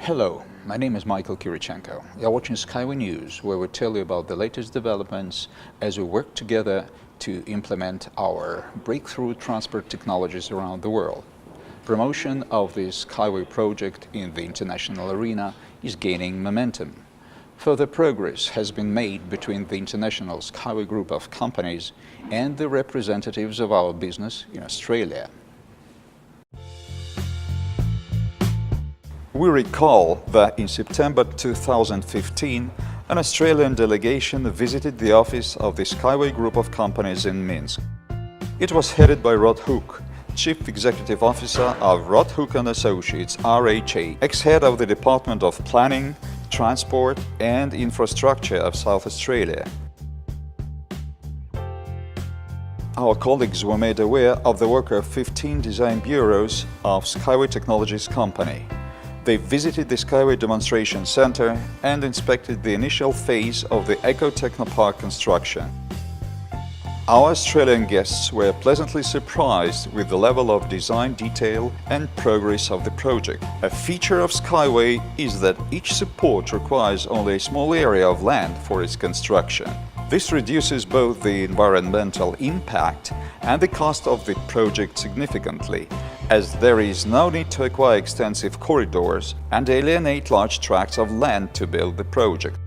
Hello, my name is Michael Kirichenko. You're watching SkyWay News, where we tell you about the latest developments as we work together to implement our breakthrough transport technologies around the world. Promotion of the SkyWay project in the international arena is gaining momentum. Further progress has been made between the international SkyWay group of companies and the representatives of our business in Australia. We recall that in September 2015, an Australian delegation visited the office of the SkyWay group of companies in Minsk. It was headed by Rod Hook, Chief Executive Officer of Rod Hook & Associates, RHA, ex-head of the Department of Planning, Transport and Infrastructure of South Australia. Our colleagues were made aware of the work of 15 design bureaus of SkyWay Technologies company. They visited the SkyWay Demonstration Center and inspected the initial phase of the Eco Technopark construction. Our Australian guests were pleasantly surprised with the level of design detail and progress of the project. A feature of SkyWay is that each support requires only a small area of land for its construction. This reduces both the environmental impact and the cost of the project significantly, as there is no need to acquire extensive corridors and alienate large tracts of land to build the project.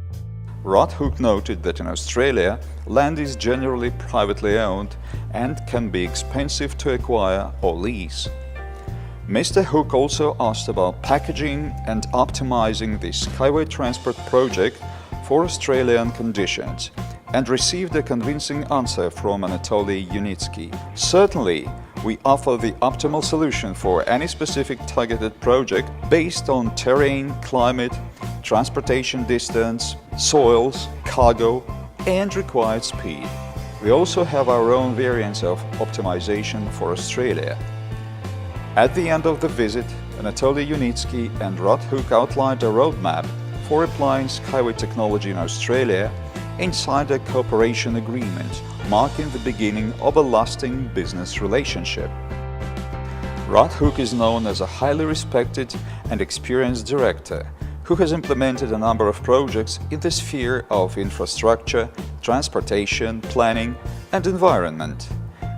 Rod Hook noted that in Australia, land is generally privately owned and can be expensive to acquire or lease. Mr. Hook also asked about packaging and optimizing the SkyWay transport project for Australian conditions, and received a convincing answer from Anatoly Unitsky. Certainly, we offer the optimal solution for any specific targeted project based on terrain, climate, transportation distance, soils, cargo, and required speed. We also have our own variants of optimization for Australia. At the end of the visit, Anatoly Unitsky and Rod Hook outlined a roadmap for applying SkyWay technology in Australia and signed a cooperation agreement, marking the beginning of a lasting business relationship. Rod Hook is known as a highly respected and experienced director who has implemented a number of projects in the sphere of infrastructure, transportation, planning, and environment.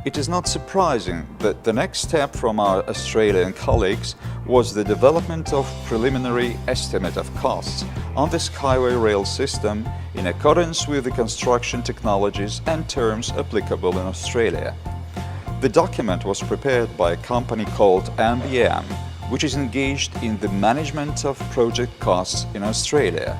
It is not surprising that the next step from our Australian colleagues was the development of preliminary estimate of costs on the SkyWay rail system in accordance with the construction technologies and terms applicable in Australia. The document was prepared by a company called MBM, which is engaged in the management of project costs in Australia.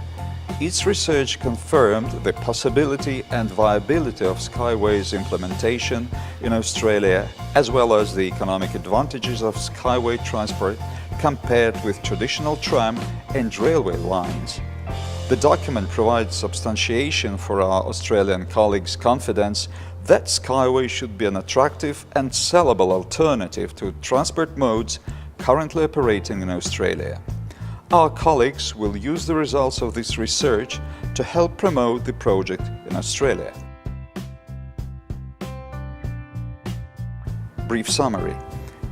Its research confirmed the possibility and viability of SkyWay's implementation in Australia, as well as the economic advantages of SkyWay transport compared with traditional tram and railway lines. The document provides substantiation for our Australian colleagues' confidence that SkyWay should be an attractive and sellable alternative to transport modes currently operating in Australia. Our colleagues will use the results of this research to help promote the project in Australia. Brief summary.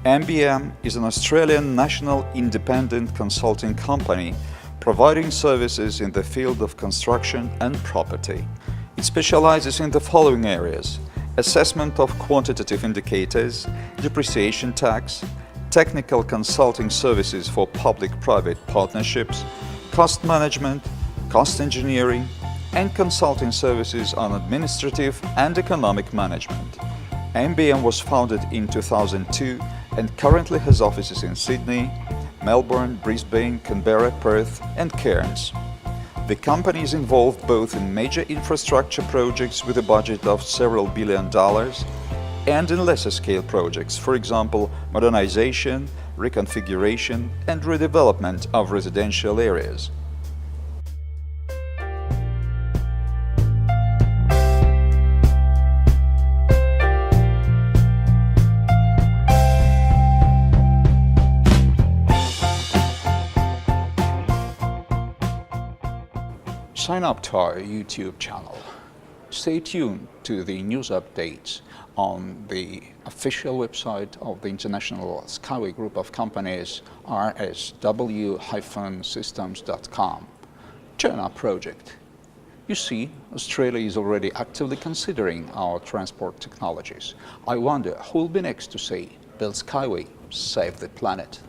MBM is an Australian national independent consulting company providing services in the field of construction and property. It specializes in the following areas: assessment of quantitative indicators, depreciation tax, technical consulting services for public-private partnerships, cost management, cost engineering, and consulting services on administrative and economic management. MBM was founded in 2002 and currently has offices in Sydney, Melbourne, Brisbane, Canberra, Perth, and Cairns. The company is involved both in major infrastructure projects with a budget of several $billion and in lesser-scale projects, for example, modernization, reconfiguration, and redevelopment of residential areas. Sign up to our YouTube channel. Stay tuned to the news updates on the official website of the International SkyWay Group of Companies, rsw-systems.com. Join our project. You see, Australia is already actively considering our transport technologies. I wonder who will be next to say, build SkyWay, save the planet.